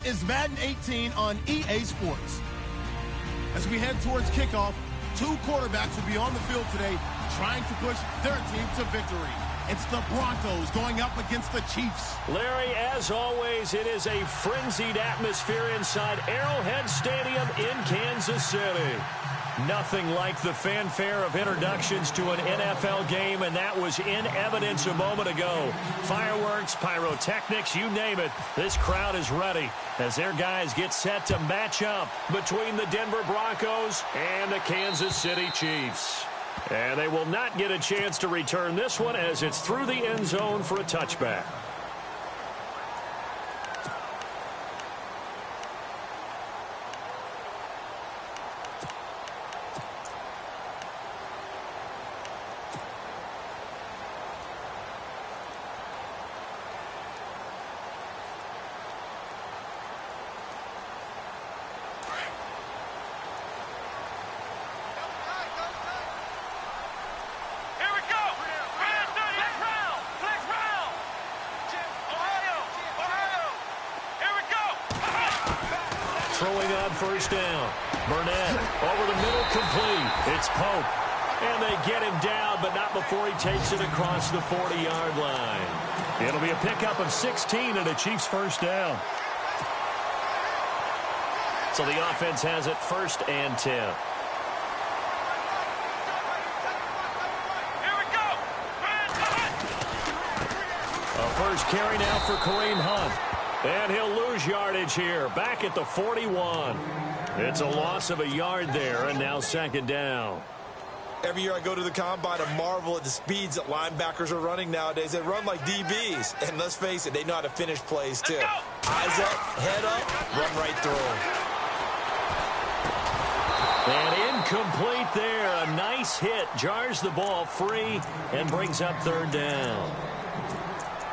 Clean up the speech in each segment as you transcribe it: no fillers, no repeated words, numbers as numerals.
is Madden 18 on EA Sports. As we head towards kickoff, two quarterbacks will be on the field today trying to push their team to victory. It's the Broncos going up against the Chiefs. Larry, as always, it is a frenzied atmosphere inside Arrowhead Stadium in Kansas City. Nothing like the fanfare of introductions to an NFL game, and that was in evidence a moment ago. Fireworks, pyrotechnics, you name it. This crowd is ready as their guys get set to match up between the Denver Broncos and the Kansas City Chiefs. And they will not get a chance to return this one as it's through the end zone for a touchback. Throwing on first down. Burnett over the middle, complete. It's Pope. And they get him down, but not before he takes it across the 40-yard line. It'll be a pickup of 16 and a Chiefs first down. So the offense has it first and 10. Here we go. A first carry now for Kareem Hunt. And he'll lose yardage here, back at the 41. It's a loss of a yard there, and now second down. Every year I go to the combine and marvel at the speeds that linebackers are running nowadays. They run like DBs. And let's face it, they know how to finish plays, too. Eyes up, head up, run right through them. And incomplete there. A nice hit. Jars the ball free and brings up third down.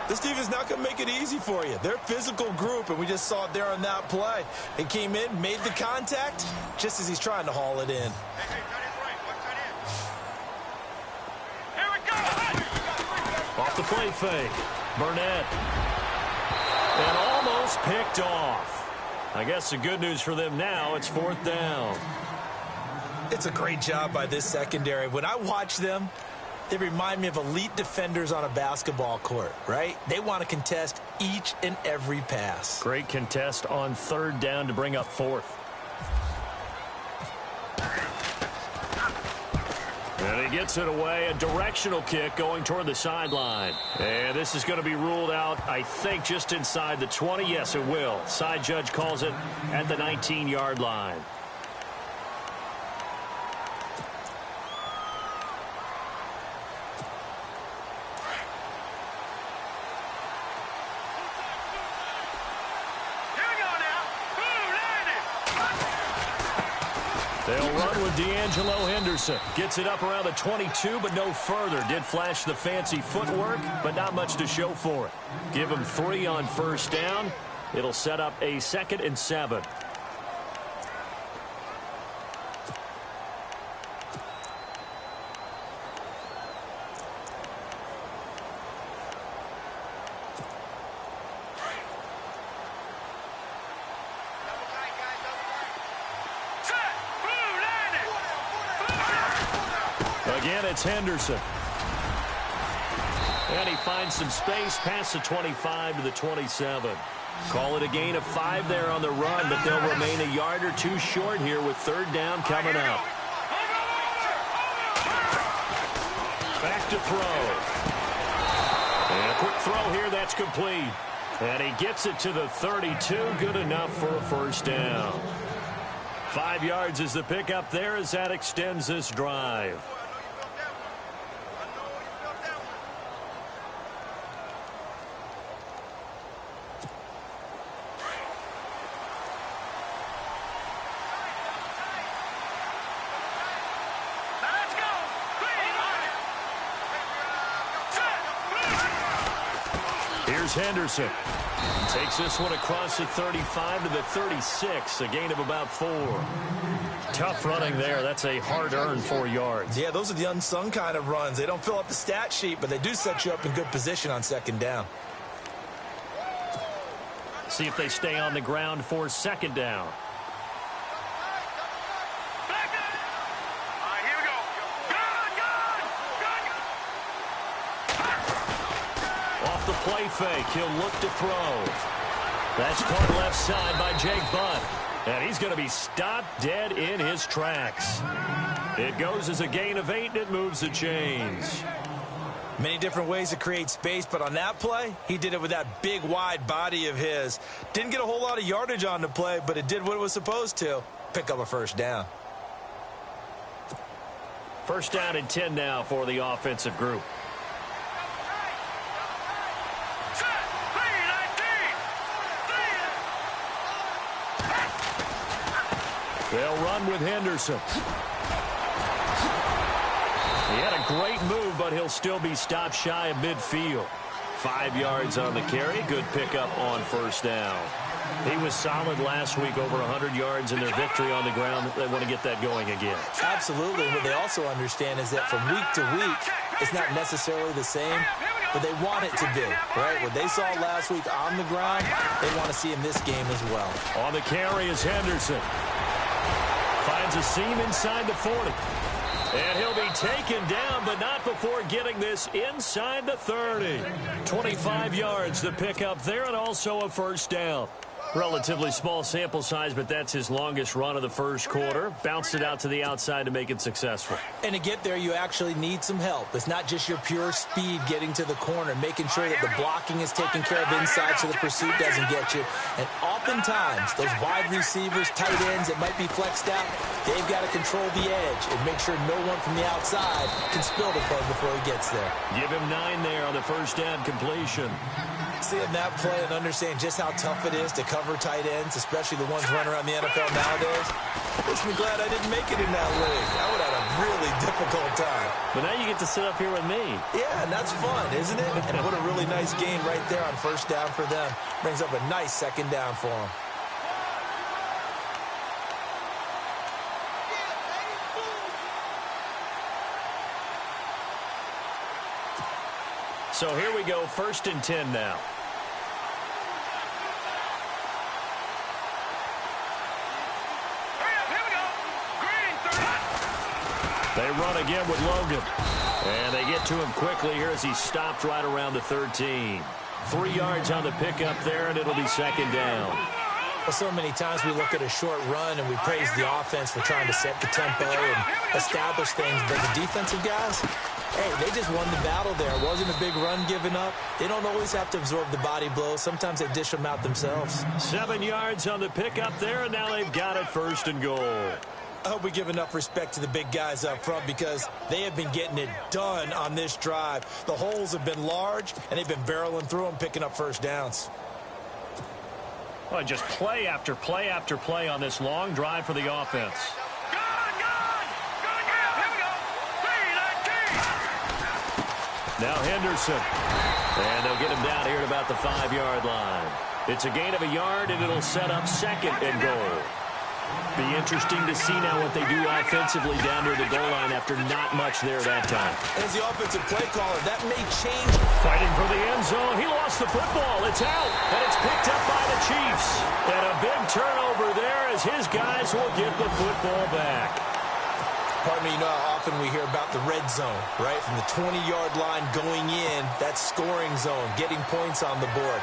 This defense is not going to make it easy for you. They're a physical group, and we just saw it there on that play. He came in, made the contact, just as he's trying to haul it in. Here we go. Off the play fake. Burnett. And almost picked off. I guess the good news for them now, it's fourth down. It's a great job by this secondary. When I watch them, they remind me of elite defenders on a basketball court, right? They want to contest each and every pass. Great contest on third down to bring up fourth. And he gets it away. A directional kick going toward the sideline. And this is going to be ruled out, I think, just inside the 20. Yes, it will. Side judge calls it at the 19-yard line. They'll run with D'Angelo Henderson. Gets it up around the 22, but no further. Did flash the fancy footwork, but not much to show for it. Give him 3 on first down. It'll set up a 2nd and 7. Again, it's Henderson. And he finds some space past the 25 to the 27. Call it a gain of 5 there on the run, but they'll remain a yard or 2 short here with third down coming up. Back to throw. And a quick throw here, that's complete. And he gets it to the 32, good enough for a first down. 5 yards is the pickup there as that extends this drive. Here's Henderson. Takes this one across the 35 to the 36, a gain of about 4. Tough running there. That's a hard-earned 4 yards. Yeah, those are the unsung kind of runs. They don't fill up the stat sheet, but they do set you up in good position on second down. See if they stay on the ground for second down. Off the play fake, he'll look to throw. That's caught left side by Jake Butt. And he's going to be stopped dead in his tracks. It goes as a gain of 8, and it moves the chains. Many different ways to create space, but on that play, he did it with that big, wide body of his. Didn't get a whole lot of yardage on the play, but it did what it was supposed to. Pick up a first down. First down and 10 now for the offensive group. They'll run with Henderson. He had a great move, but he'll still be stopped shy of midfield. 5 yards on the carry. Good pickup on first down. He was solid last week, over 100 yards in their victory on the ground. They want to get that going again. Absolutely. What they also understand is that from week to week, it's not necessarily the same, but they want it to be, right? What they saw last week on the ground, they want to see in this game as well. On the carry is Henderson. Finds a seam inside the 40. And he'll be taken down, but not before getting this inside the 30. 25 yards to pick up there, and also a first down. Relatively small sample size, but that's his longest run of the first quarter. Bounced it out to the outside to make it successful. And to get there, you actually need some help. It's not just your pure speed getting to the corner, making sure that the blocking is taken care of inside so the pursuit doesn't get you. And oftentimes, those wide receivers, tight ends that might be flexed out, they've got to control the edge and make sure no one from the outside can spill the play before he gets there. Give him 9 there on the first down completion. Seeing that play and understand just how tough it is to cover tight ends, especially the ones running around the NFL nowadays, makes me glad I didn't make it in that league. I would have had a really difficult time. But now you get to sit up here with me. Yeah, and that's fun, isn't it? And what a really nice game right there on first down for them. Brings up a nice second down for them. So here we go, first and 10 now. They run again with Logan. And they get to him quickly here as he's stopped right around the 13. 3 yards on the pickup there, and it'll be second down. Well, so many times we look at a short run and we praise the offense for trying to set the tempo and establish things. But the defensive guys, hey, they just won the battle there. It wasn't a big run given up. They don't always have to absorb the body blows. Sometimes they dish them out themselves. 7 yards on the pickup there, and now they've got it first and goal. I hope we give enough respect to the big guys up front because they have been getting it done on this drive. The holes have been large, and they've been barreling through them, picking up first downs. Well, just play after play after play on this long drive for the offense. Now Henderson. And they'll get him down here at about the 5-yard line. It's a gain of a yard, and it'll set up second and goal. Be interesting to see now what they do offensively down near the goal line after not much there that time. As the offensive play caller, that may change. Fighting for the end zone. He lost the football. It's out, and it's picked up by the Chiefs. And a big turnover there as his guys will get the football back. Pardon me, you know how often we hear about the red zone, right? From the 20-yard line going in, that scoring zone, getting points on the board.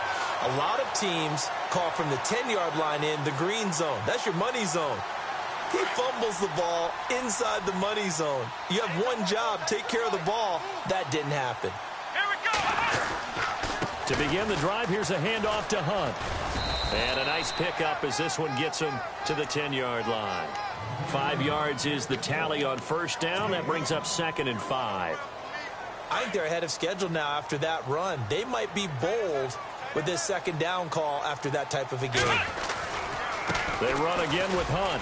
A lot of teams call from the 10-yard line in the green zone. That's your money zone. He fumbles the ball inside the money zone. You have one job, take care of the ball. That didn't happen. Here we go. To begin the drive, here's a handoff to Hunt. And a nice pickup as this one gets him to the 10-yard line. 5 yards is the tally on first down. That brings up second and 5. I think they're ahead of schedule now after that run. They might be bold with this second down call after that type of a game. They run again with Hunt.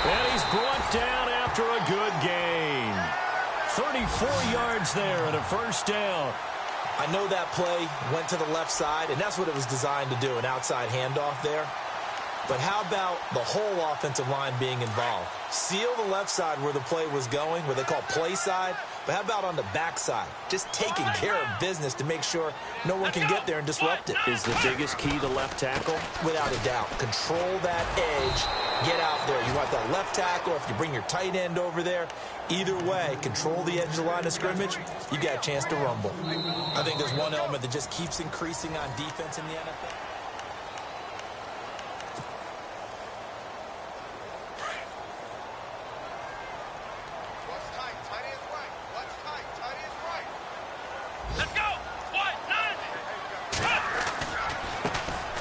And he's brought down after a good gain. 34 yards there and a first down. I know that play went to the left side, and that's what it was designed to do, an outside handoff there. But how about the whole offensive line being involved? Seal the left side where the play was going, where they call play side. But how about on the backside? Just taking care of business to make sure no one can get there and disrupt it. Is the biggest key the left tackle? Without a doubt. Control that edge. Get out there. You want that left tackle, if you bring your tight end over there. Either way, control the edge of the line of scrimmage, you got a chance to rumble. I think there's one element that just keeps increasing on defense in the NFL. Let's go! One, nine!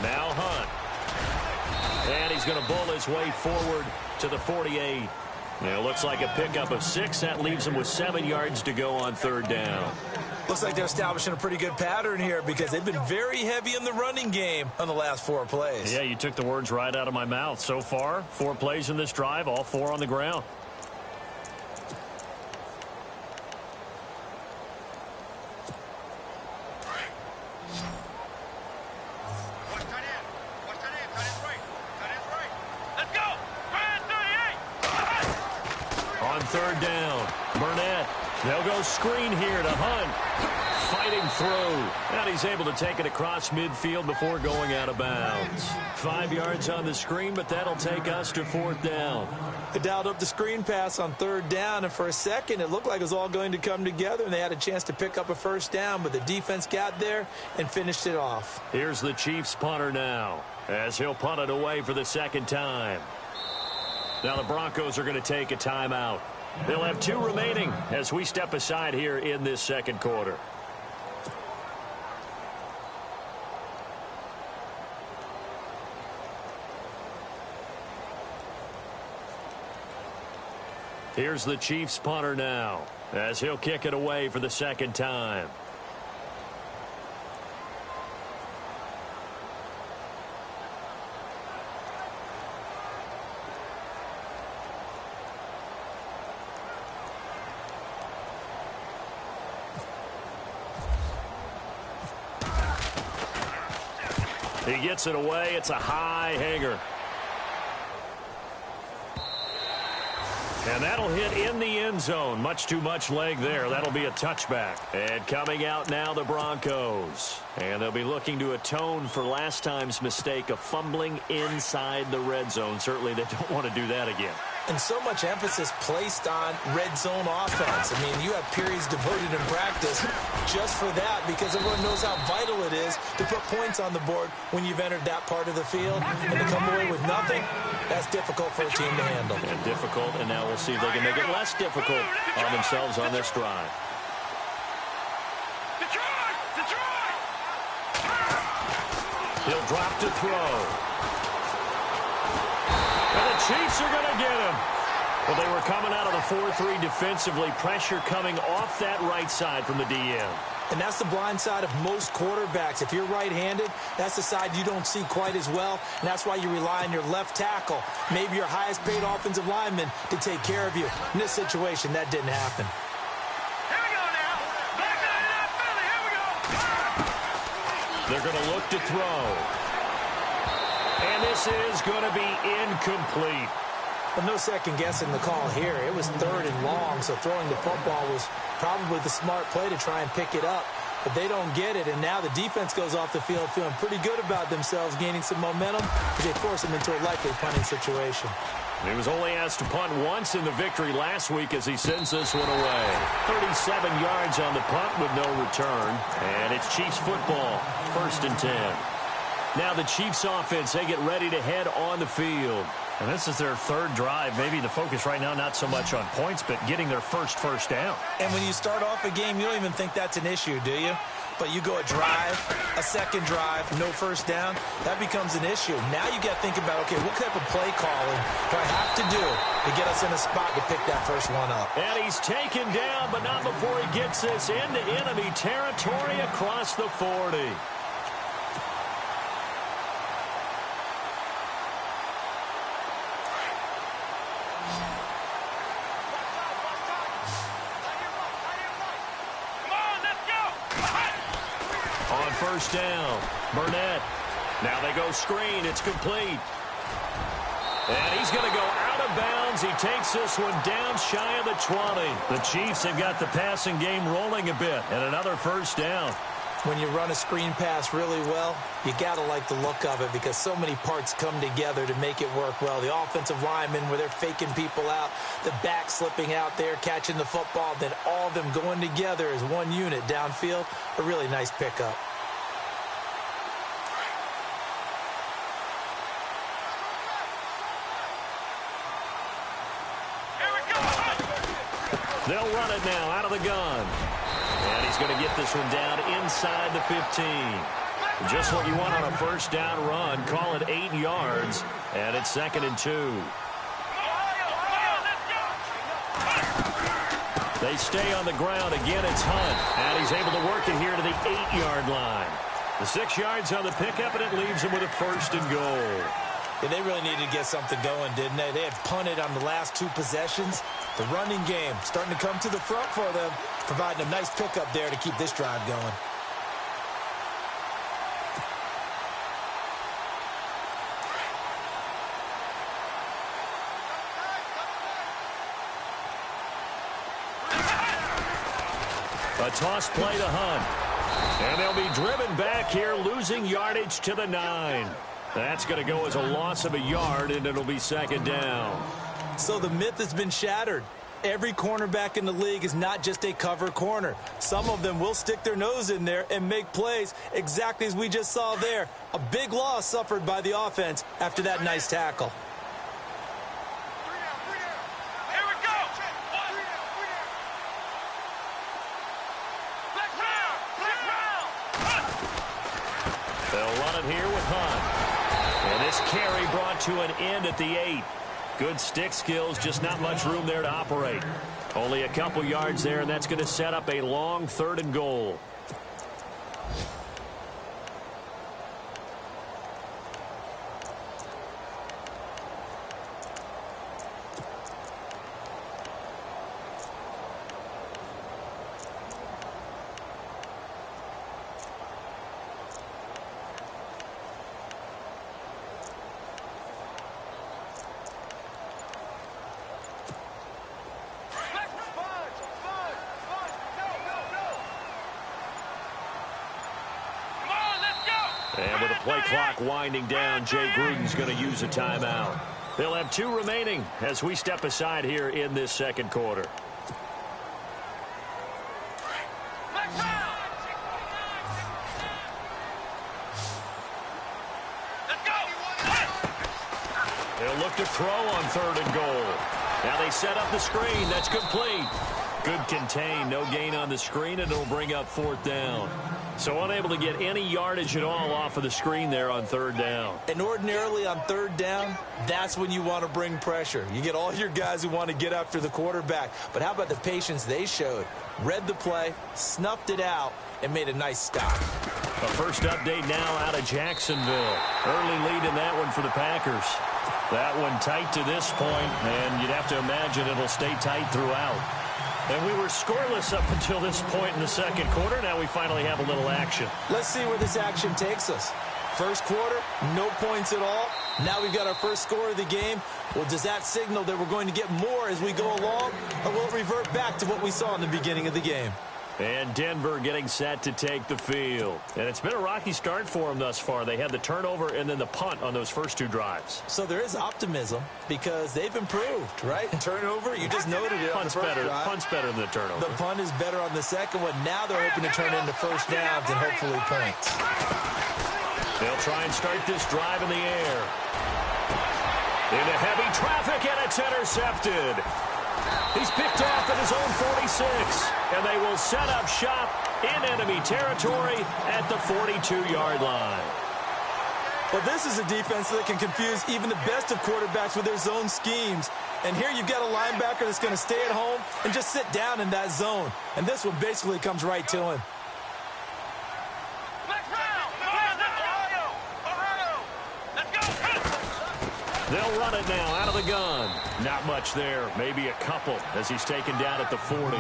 Now Hunt. And he's going to bull his way forward to the 48. It looks like a pickup of 6. That leaves him with 7 yards to go on third down. Looks like they're establishing a pretty good pattern here because they've been very heavy in the running game on the last 4 plays. Yeah, you took the words right out of my mouth. So far, 4 plays in this drive, all 4 on the ground. Third down. Burnett. They'll go screen here to Hunt. Fighting through. And he's able to take it across midfield before going out of bounds. 5 yards on the screen, but that'll take us to fourth down. They dialed up the screen pass on third down, and for a second it looked like it was all going to come together, and they had a chance to pick up a first down, but the defense got there and finished it off. Here's the Chiefs punter now, as he'll punt it away for the second time. Now the Broncos are going to take a timeout. They'll have 2 remaining as we step aside here in this second quarter. Here's the Chiefs punter now, as he'll kick it away for the second time. He gets it away. It's a high hanger. And that'll hit in the end zone. Much too much leg there. That'll be a touchback. And coming out now, the Broncos. And they'll be looking to atone for last time's mistake of fumbling inside the red zone. Certainly they don't want to do that again. And so much emphasis placed on red zone offense. I mean, you have periods devoted in practice just for that because everyone knows how vital it is to put points on the board when you've entered that part of the field. And to come away with nothing, that's difficult for a team to handle. And difficult, and now we'll see if they can make it less difficult on themselves on this drive. He'll drop to throw. And the Chiefs are going to get him. Well, they were coming out of the 4-3 defensively. Pressure coming off that right side from the DM. And that's the blind side of most quarterbacks. If you're right-handed, that's the side you don't see quite as well. And that's why you rely on your left tackle, maybe your highest-paid offensive lineman, to take care of you. In this situation, that didn't happen. Here we go now. Back to that Philly. Here we go. They're going to look to throw. And this is going to be incomplete. But no second guessing the call here. It was 3rd and long, so throwing the football was probably the smart play to try and pick it up. But they don't get it, and now the defense goes off the field feeling pretty good about themselves, gaining some momentum as they force them into a likely punting situation. He was only asked to punt once in the victory last week as he sends this one away. 37 yards on the punt with no return. And it's Chiefs football, 1st and 10. Now the Chiefs offense, they get ready to head on the field. And this is their 3rd drive. Maybe the focus right now not so much on points, but getting their first down. And when you start off a game, you don't even think that's an issue, do you? But you go a drive, a second drive, no first down, that becomes an issue. Now you got to think about, okay, what type of play calling do I have to do to get us in a spot to pick that first one up? And he's taken down, but not before he gets this into enemy territory across the 40. On first down, Burnett. Now they go screen. It's complete. And he's going to go out of bounds. He takes this one down shy of the 20. The Chiefs have got the passing game rolling a bit, and another first down. When you run a screen pass really well, you got to like the look of it because so many parts come together to make it work well. The offensive linemen, where they're faking people out, the back slipping out there, catching the football, then all of them going together as one unit downfield. A really nice pickup. They'll run it now out of the gun. And he's going to get this one down inside the 15. Just what you want on a first down run. Call it 8 yards. And it's 2nd and 2. They stay on the ground. Again, it's Hunt. And he's able to work it here to the 8-yard line. The 6 yards on the pickup, and it leaves him with a 1st and goal. Yeah, they really needed to get something going, didn't they? They had punted on the last 2 possessions. The running game starting to come to the front for them, providing a nice pickup there to keep this drive going. A toss play to Hunt. And they'll be driven back here, losing yardage to the 9. That's going to go as a loss of a yard, and it'll be 2nd down. So the myth has been shattered. Every cornerback in the league is not just a cover corner. Some of them will stick their nose in there and make plays exactly as we just saw there. A big loss suffered by the offense after that nice tackle. Here we go. They'll run it here with Hunt. And this carry brought to an end at the 8. Good stick skills, just not much room there to operate. Only a couple yards there, and that's going to set up a long 3rd and goal. And with the play clock winding down, Jay Gruden's going to use a timeout. They'll have 2 remaining as we step aside here in this 2nd quarter. They'll look to throw on 3rd and goal. Now they set up the screen. That's complete. Good contain. No gain on the screen, and it'll bring up 4th down. So unable to get any yardage at all off of the screen there on 3rd down. And ordinarily on 3rd down, that's when you want to bring pressure. You get all your guys who want to get after the quarterback. But how about the patience they showed? Read the play, snuffed it out, and made a nice stop. A first update now out of Jacksonville. Early lead in that one for the Packers. That one tight to this point, and you'd have to imagine it'll stay tight throughout. And we were scoreless up until this point in the 2nd quarter. Now we finally have a little action. Let's see where this action takes us. First quarter, no points at all. Now we've got our first score of the game. Well, does that signal that we're going to get more as we go along, or will it revert back to what we saw in the beginning of the game? And Denver getting set to take the field. And it's been a rocky start for them thus far. They had the turnover and then the punt on those first 2 drives. So there is optimism because they've improved, right? Turnover, you just noted it on the first drive. Punt's better than the turnover. The punt is better on the second one. Now they're hoping to turn it into first downs and hopefully points. They'll try and start this drive in the air. Into heavy traffic, and it's intercepted. He's picked off at his own 46, and they will set up shop in enemy territory at the 42-yard line. Well, this is a defense that can confuse even the best of quarterbacks with their zone schemes. And here you've got a linebacker that's going to stay at home and just sit down in that zone. And this one basically comes right to him. They'll run it now out of the gun. Not much there, maybe a couple as he's taken down at the 40.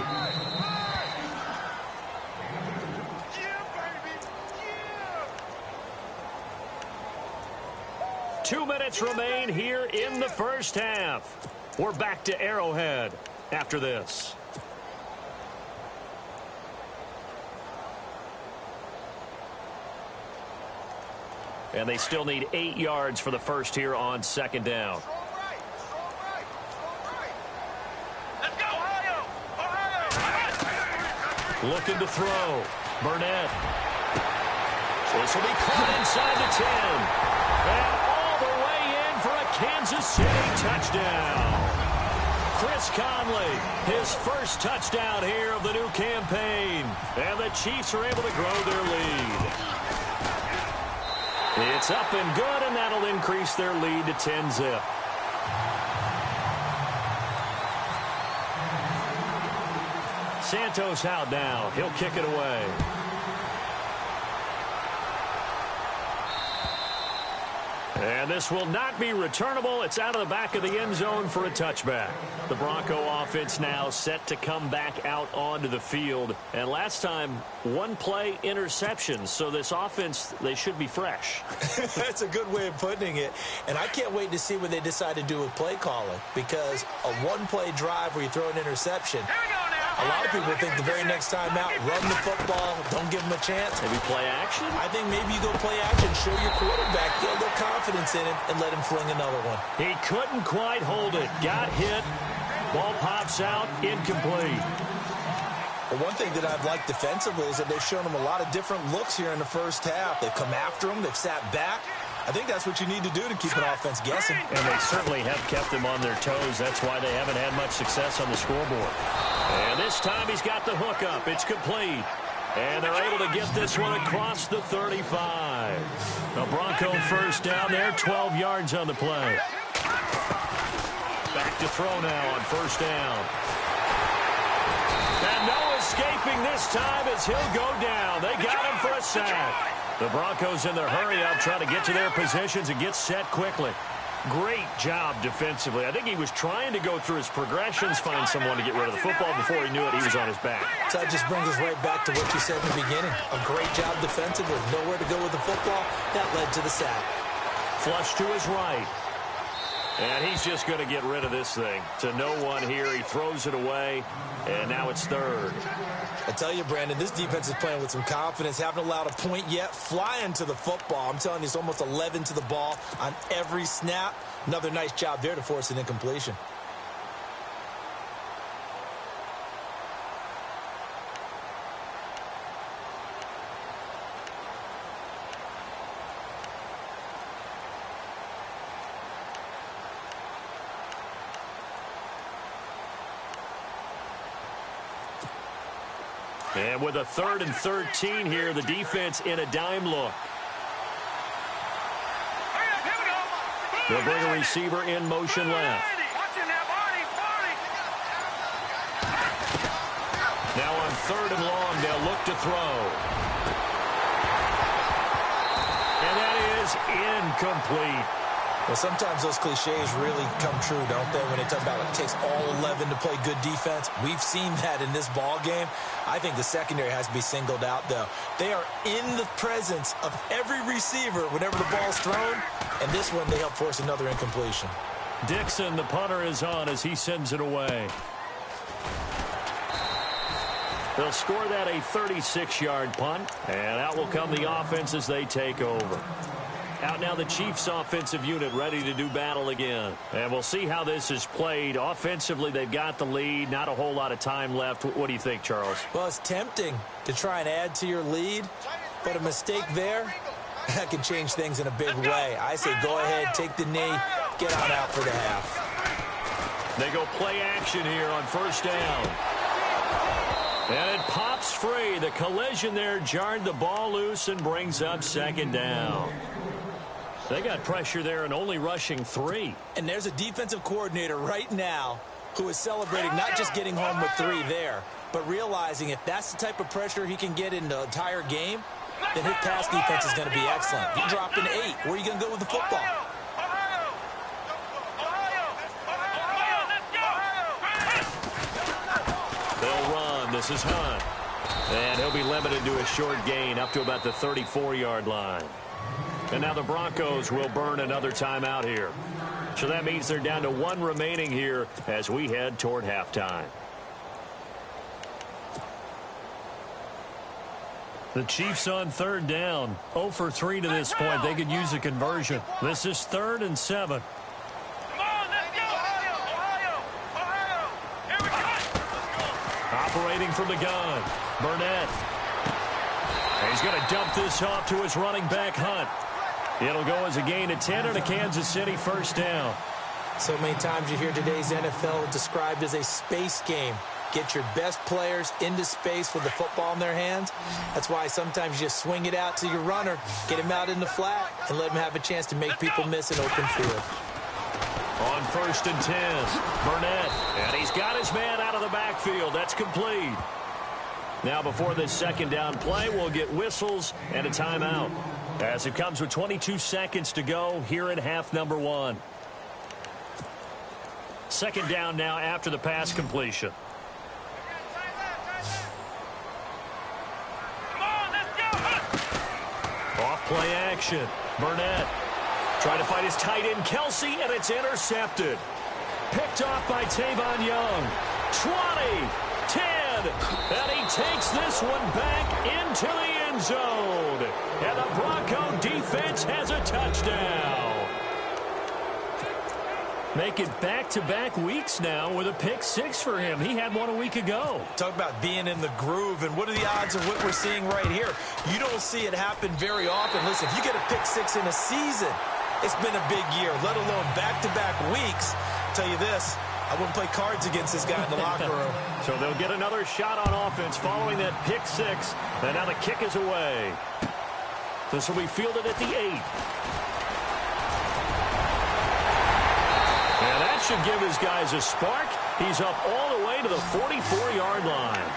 2 minutes remain here in the first half. We're back to Arrowhead after this. And they still need 8 yards for the first here on second down. Let's go, Ohio! Looking to throw. Burnett. This will be caught inside the 10. And all the way in for a Kansas City touchdown. Chris Conley, his first touchdown here of the new campaign. And the Chiefs are able to grow their lead. It's up and good, and that'll increase their lead to 10-zip. Santos out now. He'll kick it away. And this will not be returnable. It's out of the back of the end zone for a touchback. The Bronco offense now set to come back out onto the field. And last time, one play interception. So this offense, they should be fresh. That's a good way of putting it. And I can't wait to see what they decide to do with play calling. Because a one-play drive where you throw an interception, a lot of people think the very next time out, run the football, don't give them a chance. Maybe play action? I think maybe you go play action, show your quarterback, get a little confidence in him, and let him fling another one. He couldn't quite hold it. Got hit. Ball pops out, incomplete. Well, one thing that I've liked defensively is that they've shown him a lot of different looks here in the first half. They've come after him. They've sat back. I think that's what you need to do to keep an offense guessing. And they certainly have kept them on their toes. That's why they haven't had much success on the scoreboard. And this time he's got the hook up. It's complete. And they're able to get this one across the 35. The Bronco first down there, 12 yards on the play. Back to throw now on first down. And no escaping this time as he'll go down. They got him for a sack. The Broncos in their hurry-up trying to get to their positions and get set quickly. Great job defensively. I think he was trying to go through his progressions, find someone to get rid of the football. Before he knew it, he was on his back. So that just brings us right back to what you said in the beginning. A great job defensively. Nowhere to go with the football. That led to the sack. Flush to his right. And he's just going to get rid of this thing. To no one here. He throws it away. And now it's third. I tell you, Brandon, this defense is playing with some confidence. Haven't allowed a point yet. Flying to the football. I'm telling you, it's almost 11 to the ball on every snap. Another nice job there to force an incompletion. And with a 3rd and 13 here, the defense in a dime look. They'll bring a receiver in motion left. Now on 3rd and long, they'll look to throw. And that is incomplete. Well, sometimes those cliches really come true, don't they, when they talk about it takes all 11 to play good defense. We've seen that in this ball game. I think the secondary has to be singled out, though. They are in the presence of every receiver whenever the ball's thrown, and this one they help force another incompletion. Dixon, the punter, is on as he sends it away. They'll score that a 36-yard punt, and out will come the offense as they take over. Out now the Chiefs offensive unit ready to do battle again. And we'll see how this is played. Offensively, they've got the lead. Not a whole lot of time left. What do you think, Charles? Well, it's tempting to try and add to your lead, but a mistake there, that can change things in a big way. I say go ahead, take the knee, get on out for the half. They go play action here on first down. And it pops free. The collision there jarred the ball loose and brings up second down. They got pressure there and only rushing 3. And there's a defensive coordinator right now who is celebrating not just getting home with 3 there, but realizing if that's the type of pressure he can get in the entire game, then his pass defense is going to be excellent. You drop an 8. Where are you going to go with the football? They'll run. This is Hunt. And he'll be limited to a short gain up to about the 34-yard line. And now the Broncos will burn another timeout here. So that means they're down to 1 remaining here as we head toward halftime. The Chiefs on 3rd down. 0 for 3 to this point. They could use a conversion. This is 3rd and 7. Come on, let's go! Ohio! Here we go! Operating from the gun. Burnett. And he's going to dump this off to his running back, Hunt. It'll go as a gain of 10 and a Kansas City first down. So many times you hear today's NFL described as a space game. Get your best players into space with the football in their hands. That's why sometimes you just swing it out to your runner, get him out in the flat, and let him have a chance to make people miss an open field. On 1st and 10, Burnett. And he's got his man out of the backfield. That's complete. Now before this 2nd down play, we'll get whistles and a timeout, as it comes with 22 seconds to go here in half number 1. 2nd down now after the pass completion. Off play action. Burnett trying to find his tight end, Kelsey, and it's intercepted. Picked off by Tavon Young. 20, 10, and he takes this one back into the end zone. And the Bronco defense has a touchdown. Make it back-to-back weeks now with a pick 6 for him. He had one a week ago. Talk about being in the groove, and what are the odds of what we're seeing right here? You don't see it happen very often. Listen, if you get a pick 6 in a season, it's been a big year, let alone back-to-back weeks. I'll tell you this, I wouldn't play cards against this guy in the locker room. So they'll get another shot on offense following that pick 6, and now the kick is away. This will be fielded at the 8. And that should give his guys a spark. He's up all the way to the 44-yard line.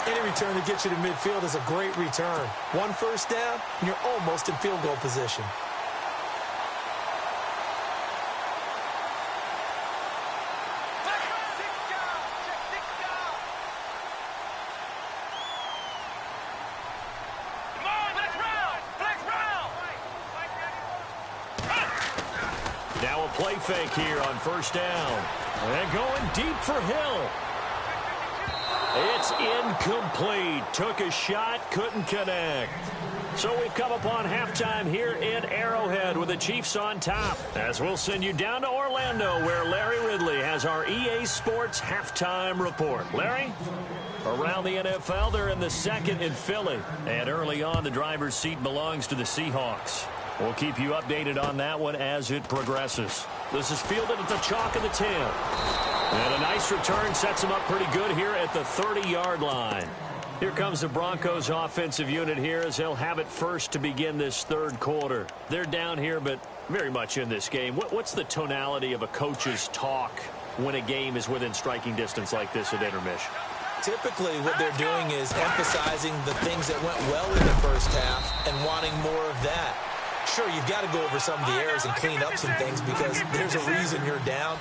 Any return that gets you to midfield is a great return. 1 first down, and you're almost in field goal position. Play fake here on 1st down. And going deep for Hill. It's incomplete. Took a shot, couldn't connect. So we've come upon halftime here in Arrowhead with the Chiefs on top. As we'll send you down to Orlando, where Larry Ridley has our EA Sports halftime report. Larry? Around the NFL, they're in the 2nd in Philly. And early on, the driver's seat belongs to the Seahawks. We'll keep you updated on that one as it progresses. This is fielded at the chalk of the 10. And a nice return sets him up pretty good here at the 30-yard line. Here comes the Broncos offensive unit here as they'll have it first to begin this 3rd quarter. They're down here, but very much in this game. What's the tonality of a coach's talk when a game is within striking distance like this at intermission? Typically, what they're doing is emphasizing the things that went well in the first half and wanting more of that. Sure, you've got to go over some of the errors and clean up some things because there's a reason you're down.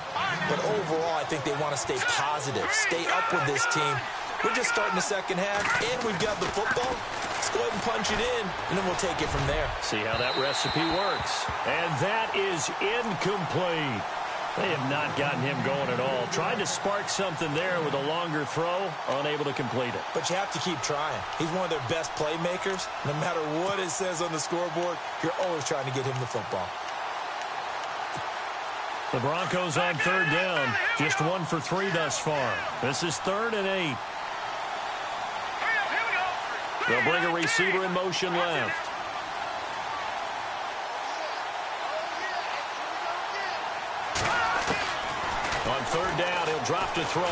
But overall, I think they want to stay positive, stay up with this team. We're just starting the 2nd half, and we've got the football. Let's go ahead and punch it in, and then we'll take it from there. See how that recipe works. And that is incomplete. They have not gotten him going at all. Tried to spark something there with a longer throw, unable to complete it. But you have to keep trying. He's one of their best playmakers. No matter what it says on the scoreboard, you're always trying to get him the football. The Broncos on 3rd down. Just 1 for 3 thus far. This is 3rd and 8. They'll bring a receiver in motion left. On 3rd down, he'll drop to throw.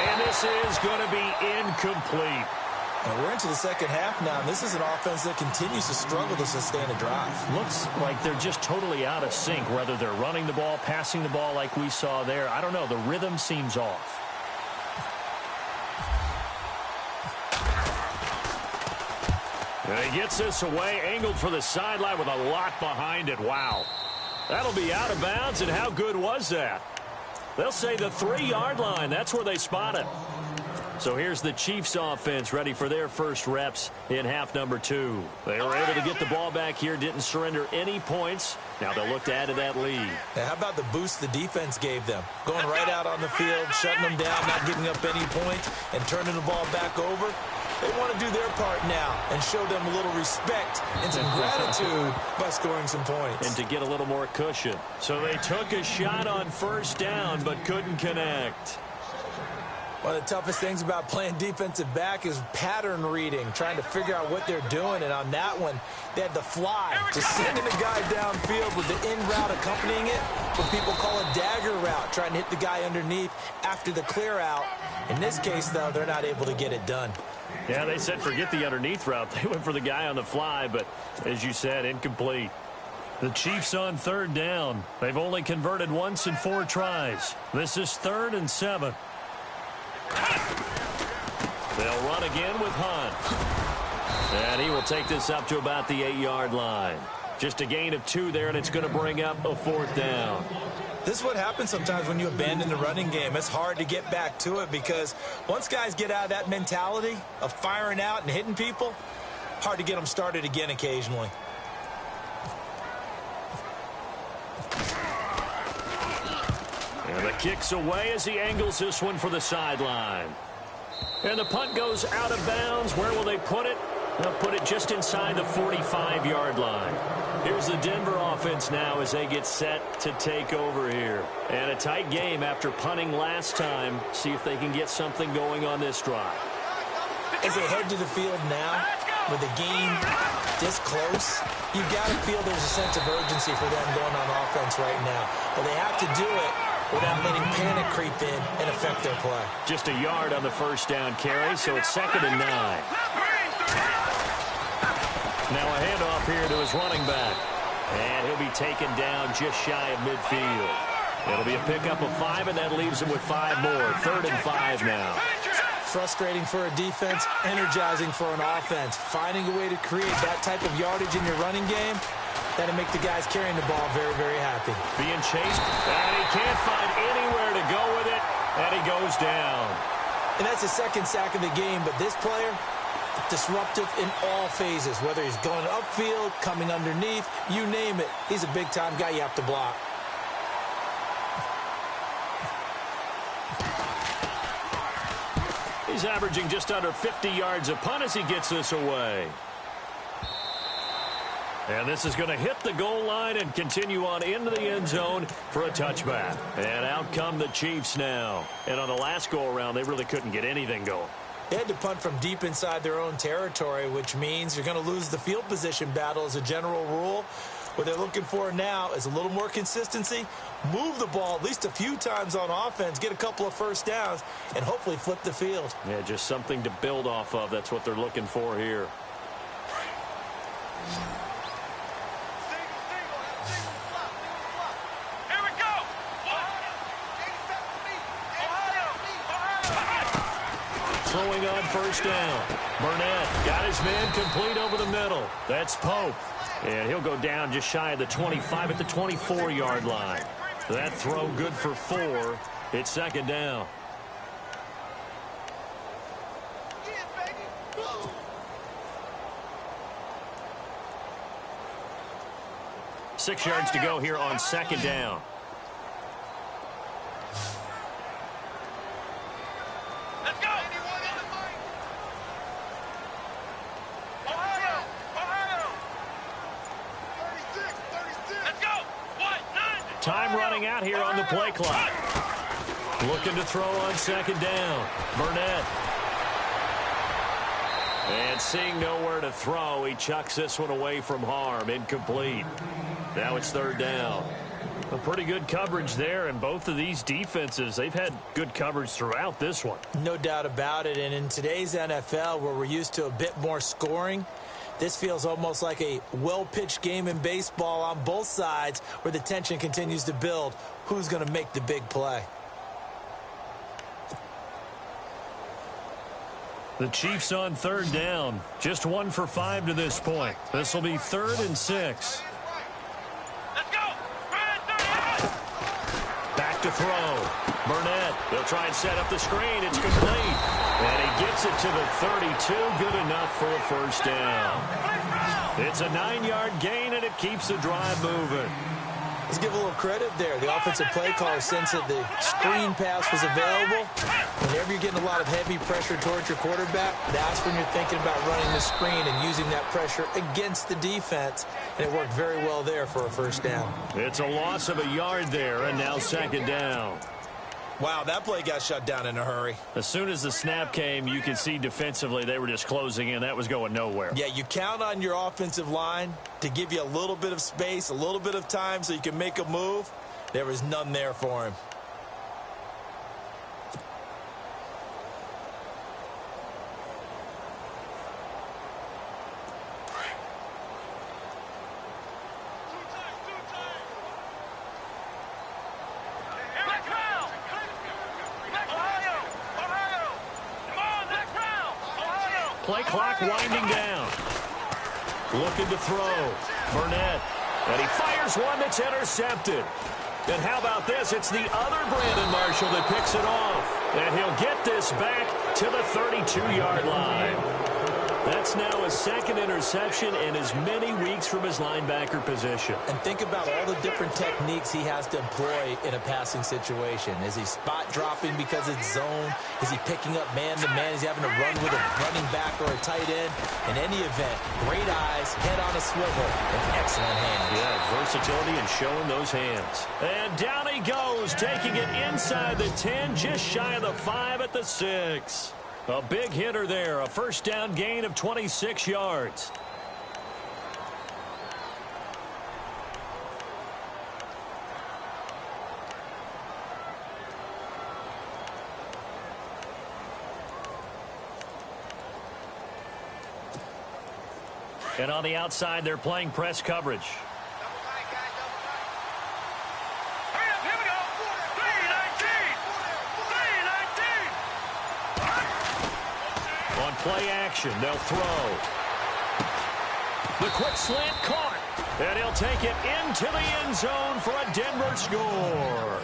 And this is going to be incomplete. And we're into the 2nd half now. This is an offense that continues to struggle to sustain a drive. Looks like they're just totally out of sync, whether they're running the ball, passing the ball like we saw there. I don't know. The rhythm seems off. And he gets this away, angled for the sideline with a lot behind it. Wow. That'll be out of bounds, and how good was that? They'll say the 3-yard line. That's where they spot it. So here's the Chiefs offense ready for their first reps in half number 2. They were able to get the ball back here, didn't surrender any points. Now they'll look to add to that lead. Now, how about the boost the defense gave them? Going right out on the field, shutting them down, not giving up any points, and turning the ball back over. They want to do their part now and show them a little respect and some gratitude by scoring some points. And to get a little more cushion. So they took a shot on first down but couldn't connect. One of the toughest things about playing defensive back is pattern reading, trying to figure out what they're doing. And on that one, they had the fly, just sending the guy downfield with the in route accompanying it, what people call a dagger route, trying to hit the guy underneath after the clear out. In this case, though, they're not able to get it done. Yeah, they said forget the underneath route. They went for the guy on the fly, but as you said, incomplete. The Chiefs on third down. They've only converted once in 4 tries. This is 3rd and 7. They'll run again with Hunt. And he will take this up to about the 8-yard line. Just a gain of 2 there, and it's going to bring up a 4th down. This is what happens sometimes when you abandon the running game. It's hard to get back to it because once guys get out of that mentality of firing out and hitting people, hard to get them started again occasionally. And the kick's away as he angles this one for the sideline. And the punt goes out of bounds. Where will they put it? They'll put it just inside the 45-yard line. Here's the Denver offense now as they get set to take over here. And a tight game after punting last time. See if they can get something going on this drive. As they head to the field now, with the game this close, you've got to feel there's a sense of urgency for them going on offense right now. But they have to do it without letting panic creep in and affect their play. Just a yard on the first down carry, so it's 2nd and 9. Now a handoff here to his running back. And he'll be taken down just shy of midfield. It'll be a pickup of 5, and that leaves him with 5 more. 3rd and 5 now. Frustrating for a defense, energizing for an offense. Finding a way to create that type of yardage in your running game, that'll make the guys carrying the ball very, very happy. Being chased, and he can't find anywhere to go with it, and he goes down. And that's the 2nd sack of the game, but this player, disruptive in all phases, whether he's going upfield, coming underneath, you name it. He's a big-time guy you have to block. He's averaging just under 50 yards a punt as he gets this away. And this is going to hit the goal line and continue on into the end zone for a touchback. And out come the Chiefs now. And on the last go-around, they really couldn't get anything going. They had to punt from deep inside their own territory, which means you're going to lose the field position battle as a general rule. What they're looking for now is a little more consistency, move the ball at least a few times on offense, get a couple of first downs, and hopefully flip the field. Yeah, just something to build off of. That's what they're looking for here. Throwing on first down. Burnett got his man complete over the middle. That's Pope. And he'll go down just shy of the 25 at the 24-yard line. That throw good for 4. It's 2nd down. Six yards to go here on 2nd down. Time running out here on the play clock. Looking to throw on 2nd down. Burnett. And seeing nowhere to throw, he chucks this one away from harm. Incomplete. Now it's 3rd down. A pretty good coverage there, and both of these defenses, they've had good coverage throughout this one. No doubt about it, and in today's NFL, where we're used to a bit more scoring, this feels almost like a well-pitched game in baseball on both sides where the tension continues to build. Who's going to make the big play? The Chiefs on 3rd down. Just 1 for 5 to this point. This will be 3rd and 6. Let's go. Back to throw. Burnett, they'll try and set up the screen. It's complete. And he gets it to the 32. Good enough for a first down. It's a 9-yard gain, and it keeps the drive moving. Let's give a little credit there. The offensive play caller sensed that the screen pass was available. Whenever you're getting a lot of heavy pressure towards your quarterback, that's when you're thinking about running the screen and using that pressure against the defense. And it worked very well there for a first down. It's a loss of a yard there, and now second down. Wow, that play got shut down in a hurry. As soon as the snap came, you could see defensively they were just closing in. That was going nowhere. Yeah, you count on your offensive line to give you a little bit of space, a little bit of time so you can make a move. There was none there for him. Play clock winding down. Looking to throw. Burnett. And he fires one that's intercepted. And how about this? It's the other Brandon Marshall that picks it off. And he'll get this back to the 32-yard line. That's now his second interception in as many weeks from his linebacker position. And think about all the different techniques he has to employ in a passing situation. Is he spot dropping because it's zone? Is he picking up man-to-man? Is he having to run with a running back or a tight end? In any event, great eyes, head on a swivel, and excellent hands. Yeah, versatility and showing those hands. And down he goes, taking it inside the 10, just shy of the 5 at the 6. A big hitter there, a first down gain of 26 yards. And on the outside, they're playing press coverage. On play action, they'll throw. The quick slant caught. And he'll take it into the end zone for a Denver score.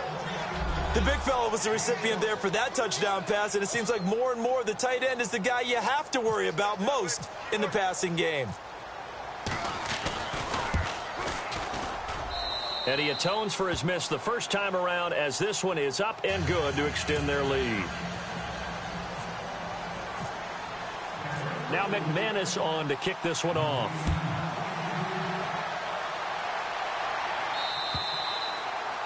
The big fella was the recipient there for that touchdown pass, and it seems like more and more the tight end is the guy you have to worry about most in the passing game. And he atones for his miss the first time around, as this one is up and good to extend their lead. Now McManus on to kick this one off.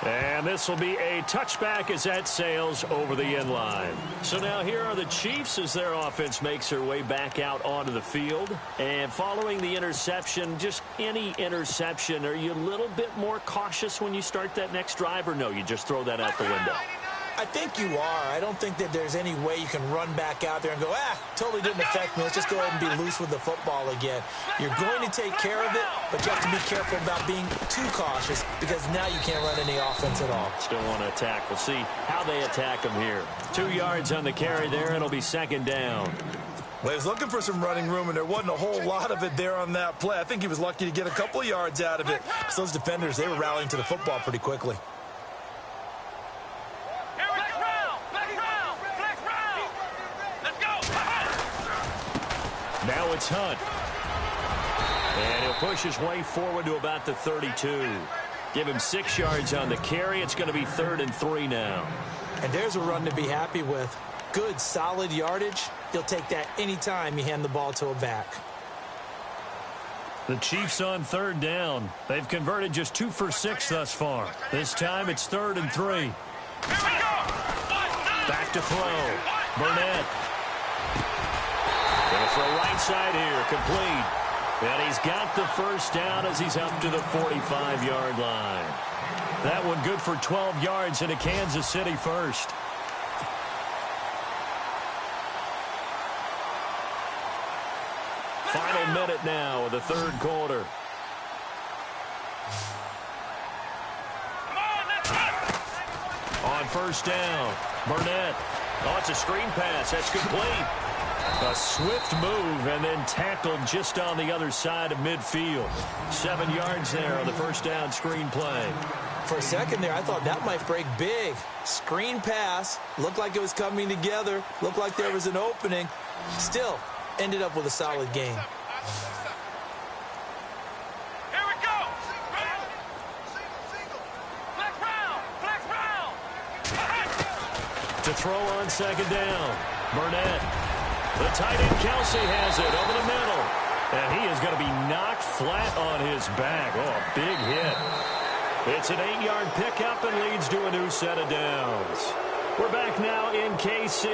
And this will be a touchback as that sails over the end line. So now here are the Chiefs as their offense makes their way back out onto the field. And following the interception, just any interception, are you a little bit more cautious when you start that next drive, or no, you just throw that out the window? I think you are. I don't think that there's any way you can run back out there and go, totally didn't affect me. Let's just go ahead and be loose with the football again. You're going to take care of it, but you have to be careful about being too cautious because now you can't run any offense at all. Still want to attack. We'll see how they attack him here. 2 yards on the carry there. It'll be second down. Well, he was looking for some running room, and there wasn't a whole lot of it there on that play. I think he was lucky to get a couple of yards out of it. So those defenders, they were rallying to the football pretty quickly. Now it's Hunt. And he'll push his way forward to about the 32. Give him 6 yards on the carry. It's going to be 3rd and 3 now. And there's a run to be happy with. Good, solid yardage. You'll take that anytime you hand the ball to a back. The Chiefs on 3rd down. They've converted just 2 for 6 thus far. This time it's 3rd and 3. Back to throw. Burnett. Going to throw right side here, complete. And he's got the first down as he's up to the 45-yard line. That one good for 12 yards into Kansas City first. Final minute now of the 3rd quarter. On first down, Burnett. Oh, it's a screen pass. That's complete. A swift move and then tackled just on the other side of midfield. 7 yards there on the first down screen play. For a second there, I thought that might break big. Screen pass, looked like it was coming together, looked like there was an opening. Still, ended up with a solid game. Here we go. Flex round. Flex round. To throw on second down. Burnett. The tight end Kelsey has it over the middle. And he is going to be knocked flat on his back. Oh, a big hit. It's an 8-yard pickup and leads to a new set of downs. We're back now in KC.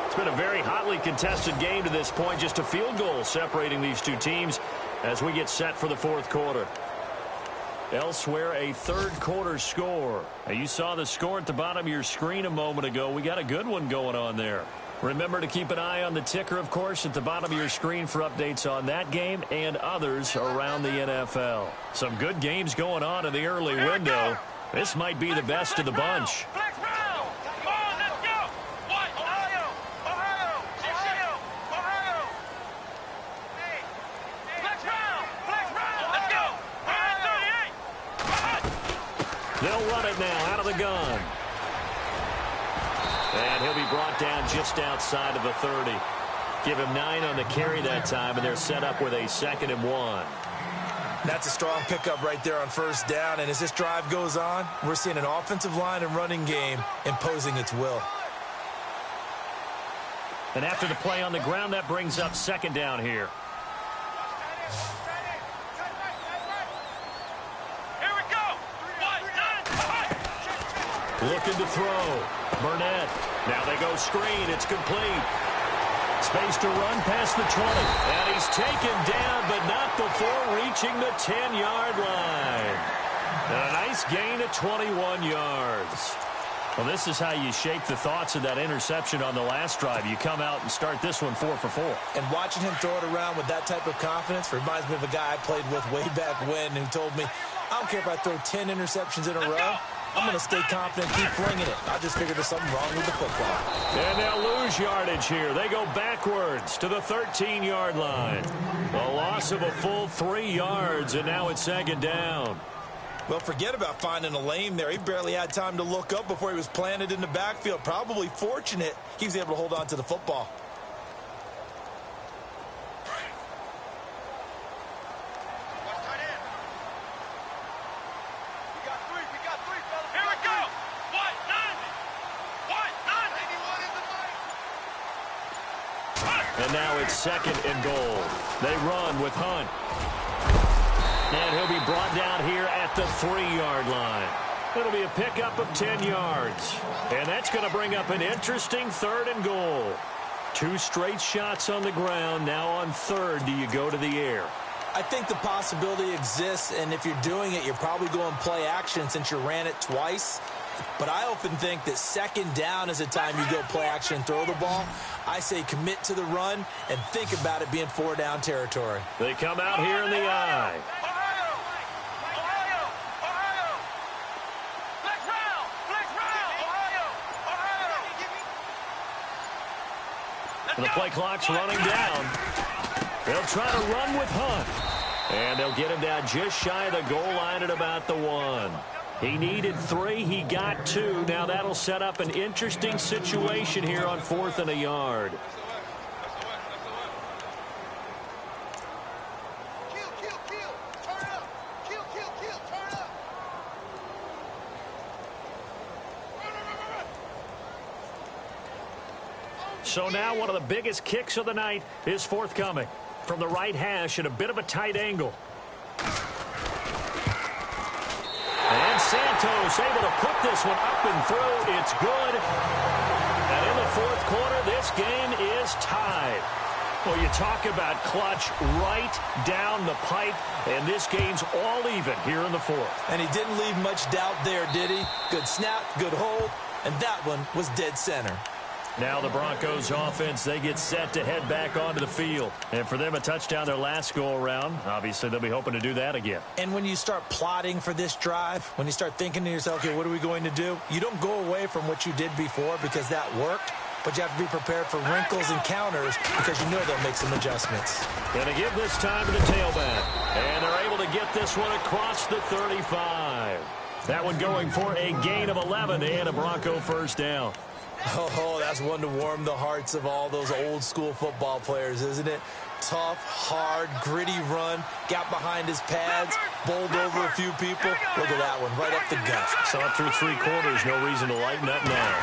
It's been a very hotly contested game to this point. Just a field goal separating these two teams as we get set for the fourth quarter. Elsewhere, a third quarter score. Now, you saw the score at the bottom of your screen a moment ago. We got a good one going on there. Remember to keep an eye on the ticker, of course, at the bottom of your screen for updates on that game and others around the NFL. Some good games going on in the early window. This might be the best of the bunch. Flex round. Come on, let's go. What? Ohio. Ohio. Ohio. Ohio. Hey. Flex round. Flex round. Let's go. 38. They'll run it now out of the gun. And he'll be brought down just outside of the 30. Give him 9 on the carry that time, and they're set up with a 2nd and 1. That's a strong pickup right there on first down, and as this drive goes on, we're seeing an offensive line and running game imposing its will. And after the play on the ground, that brings up 2nd down here. Here we go. Looking to throw. Burnett. Now they go screen. It's complete. Space to run past the 20. And he's taken down, but not before reaching the 10-yard line. And a nice gain of 21 yards. Well, this is how you shake the thoughts of that interception on the last drive. You come out and start this one 4 for 4. And watching him throw it around with that type of confidence reminds me of a guy I played with way back when who told me, I don't care if I throw 10 interceptions in a row. I'm going to stay confident, keep flinging it. I just figured there's something wrong with the football. And they'll lose yardage here. They go backwards to the 13-yard line. A loss of a full 3 yards, and now it's 2nd down. Well, forget about finding a lane there. He barely had time to look up before he was planted in the backfield. Probably fortunate he was able to hold on to the football. And now it's 2nd and goal. They run with Hunt. And he'll be brought down here at the 3-yard line. It'll be a pickup of 10 yards. And that's going to bring up an interesting 3rd and goal. 2 straight shots on the ground. Now on 3rd, do you go to the air? I think the possibility exists, and if you're doing it, you're probably going play action since you ran it twice. But I often think that 2nd down is a time you go play action and throw the ball. I say commit to the run and think about it being 4-down territory. They come out here in the eye. And the play clock's running down. They'll try to run with Hunt. And they'll get him down just shy of the goal line at about the 1. He needed 3. He got 2. Now that'll set up an interesting situation here on 4th and a yard. So now one of the biggest kicks of the night is forthcoming. From the right hash at a bit of a tight angle. And Santos able to put this one up and through. It's good. And in the 4th quarter, this game is tied. Well, you talk about clutch right down the pipe, and this game's all even here in the 4th. And he didn't leave much doubt there, did he? Good snap, good hold, and that one was dead center. Now the Broncos offense, they get set to head back onto the field. And for them, a touchdown their last go-around. Obviously, they'll be hoping to do that again. And when you start plotting for this drive, when you start thinking to yourself, okay, what are we going to do? You don't go away from what you did before because that worked. But you have to be prepared for wrinkles and counters because you know they'll make some adjustments. Going to give this time to the tailback. And they're able to get this one across the 35. That one going for a gain of 11 and a Bronco first down. Oh, that's one to warm the hearts of all those old-school football players, isn't it? Tough, hard, gritty run, got behind his pads, bowled over a few people. Look at that one, right up the gut. Saw it through 3 quarters, no reason to lighten up now.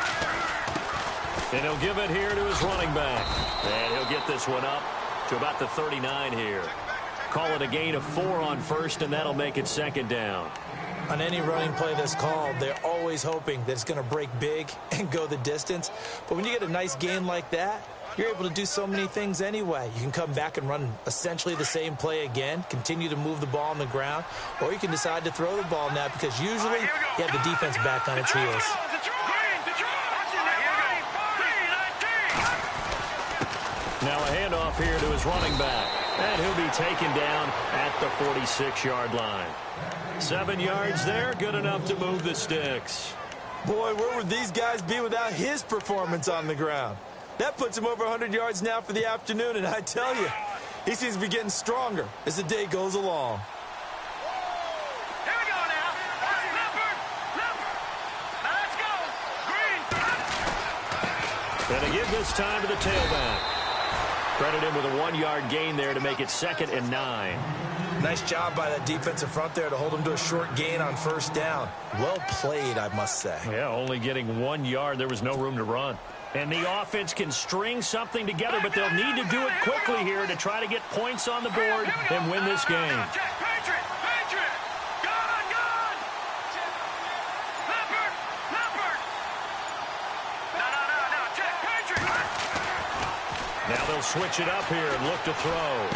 And he'll give it here to his running back. And he'll get this one up to about the 39 here. Call it a gain of 4 on first, and that'll make it second down. On any running play that's called, they're always hoping that it's going to break big and go the distance. But when you get a nice gain like that, you're able to do so many things anyway. You can come back and run essentially the same play again, continue to move the ball on the ground, or you can decide to throw the ball now because usually you have the defense back on its heels. Now a handoff here to his running back, and he'll be taken down at the 46-yard line. 7 yards there, good enough to move the sticks. Boy, where would these guys be without his performance on the ground? That puts him over 100 yards now for the afternoon, and I tell you, he seems to be getting stronger as the day goes along. Here we go now. Leopard. Now let's go. Green. And they give this time to the tailback. Credit him with a 1-yard gain there to make it 2nd and 9. Nice job by that defensive front there to hold him to a short gain on first down. Well played, I must say. Yeah, only getting 1 yard. There was no room to run. And the offense can string something together, but they'll need to do it quickly here to try to get points on the board and win this game. Patriot. Gone. Leopard. No. Check, Patriot. Now they'll switch it up here and look to throw.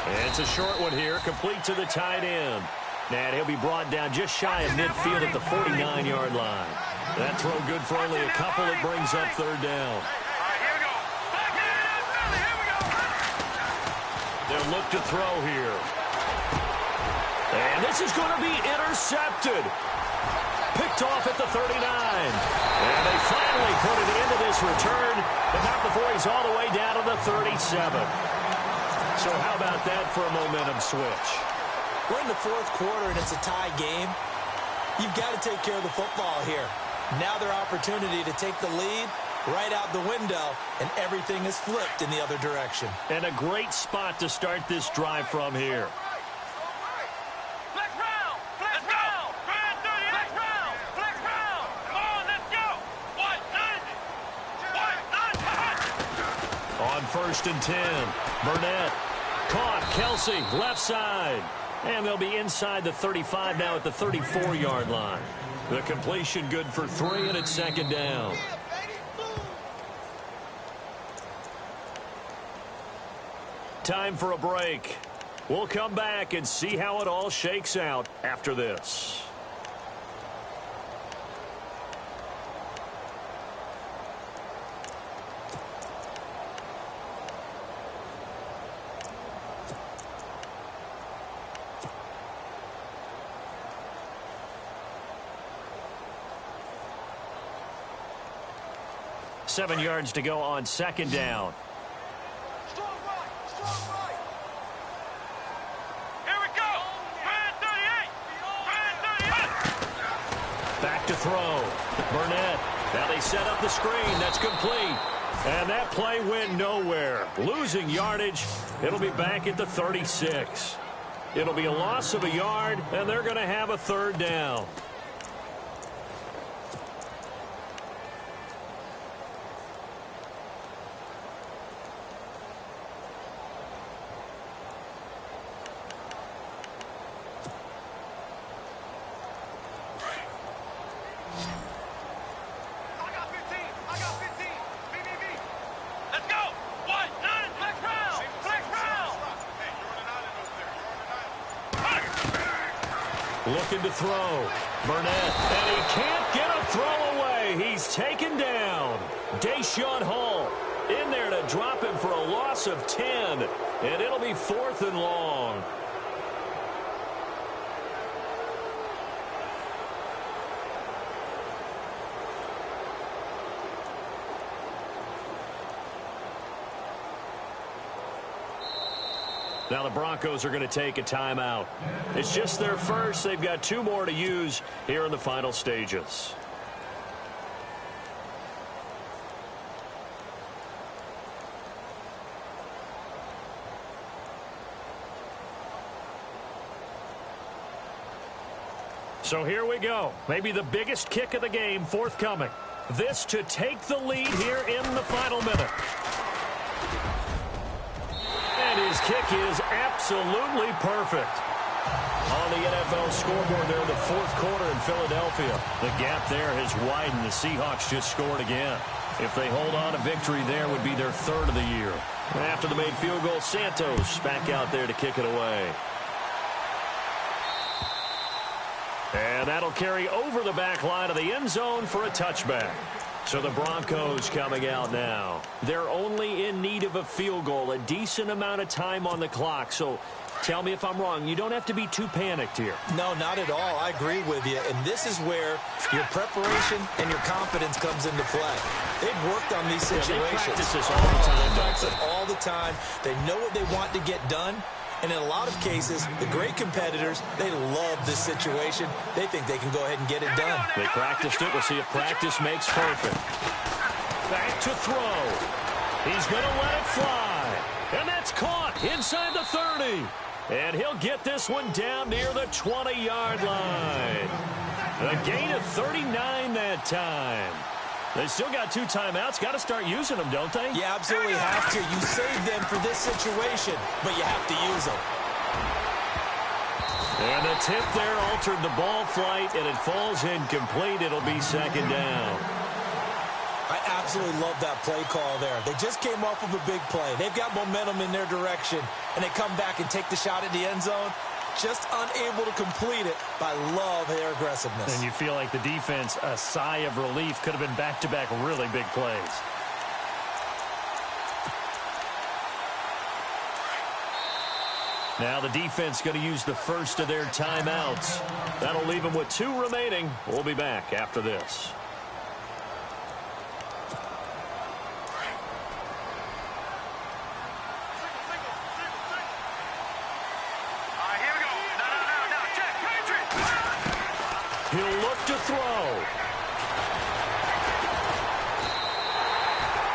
And it's a short one here, complete to the tight end. And he'll be brought down just shy of midfield at the 49-yard line. That throw good for only a couple. It brings up 3rd down. All right, here we go. Back in, here we go. They'll look to throw here. And this is going to be intercepted. Picked off at the 39. And they finally put it into this return, but not before he's all the way down to the 37. So how about that for a momentum switch? We're in the 4th quarter, and it's a tie game. You've got to take care of the football here. Now their opportunity to take the lead right out the window, and everything is flipped in the other direction. And a great spot to start this drive from here. Flex round. Flex round. Come on, let's go. White, none. On 1st and 10, Burnett caught. Kelsey, left side. And they'll be inside the 35 now at the 34-yard line. The completion good for 3, and it's 2nd down. Time for a break. We'll come back and see how it all shakes out after this. Seven yards to go on 2nd down. Strong right. Here we go. Brand 38. Back to throw. Burnett. Now they set up the screen. That's complete. And that play went nowhere. Losing yardage. It'll be back at the 36. It'll be a loss of a yard, and they're going to have a 3rd down. Looking to throw. Burnett. And he can't get a throw away. He's taken down. Deshaun Hall in there to drop him for a loss of 10. And it'll be 4th and long. Now the Broncos are going to take a timeout. It's just their first. They've got 2 more to use here in the final stages. So here we go. Maybe the biggest kick of the game forthcoming. This to take the lead here in the final minute. And his kick is absolutely perfect. On the NFL scoreboard there in the 4th quarter in Philadelphia. The gap there has widened. The Seahawks just scored again. If they hold on to victory there, would be their 3rd of the year. And after the made field goal, Santos back out there to kick it away. And that'll carry over the back line of the end zone for a touchback. So the Broncos coming out now. They're only in need of a field goal, a decent amount of time on the clock. So tell me if I'm wrong. You don't have to be too panicked here. No, not at all. I agree with you. And this is where your preparation and your confidence comes into play. They've worked on these situations. They practice this all the time. They practice it all the time. They know what they want to get done. And in a lot of cases, the great competitors, they love this situation. They think they can go ahead and get it done. They practiced it. We'll see if practice makes perfect. Back to throw. He's going to let it fly. And that's caught inside the 30. And he'll get this one down near the 20-yard line. A gain of 39 that time. They still got 2 timeouts. Got to start using them, don't they? You absolutely have to. You save them for this situation, but you have to use them. And the tip there altered the ball flight, and it falls incomplete. It'll be 2nd down. I absolutely love that play call there. They just came off of a big play. They've got momentum in their direction, and they come back and take the shot at the end zone. Just unable to complete it, but I love their aggressiveness. And you feel like the defense, a sigh of relief, could have been back-to-back really big plays. Now the defense going to use the first of their timeouts. That'll leave them with 2 remaining. We'll be back after this. He'll look to throw.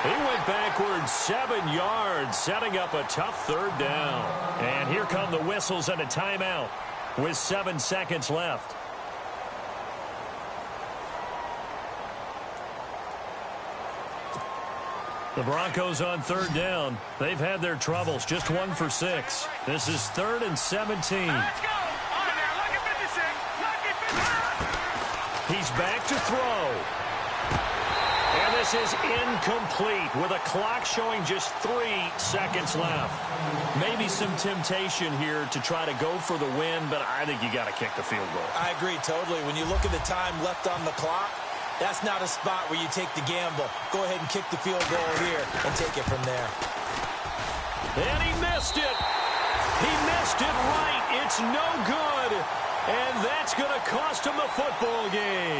He went backwards 7 yards, setting up a tough 3rd down. And here come the whistles and a timeout with 7 seconds left. The Broncos on 3rd down. They've had their troubles, just 1 for 6. This is 3rd and 17. Let's go! He's back to throw. And this is incomplete with a clock showing just 3 seconds left. Maybe some temptation here to try to go for the win, but I think you got to kick the field goal. I agree totally. When you look at the time left on the clock, that's not a spot where you take the gamble. Go ahead and kick the field goal here and take it from there. And he missed it. He missed it right. It's no good. And that's going to cost him the football game.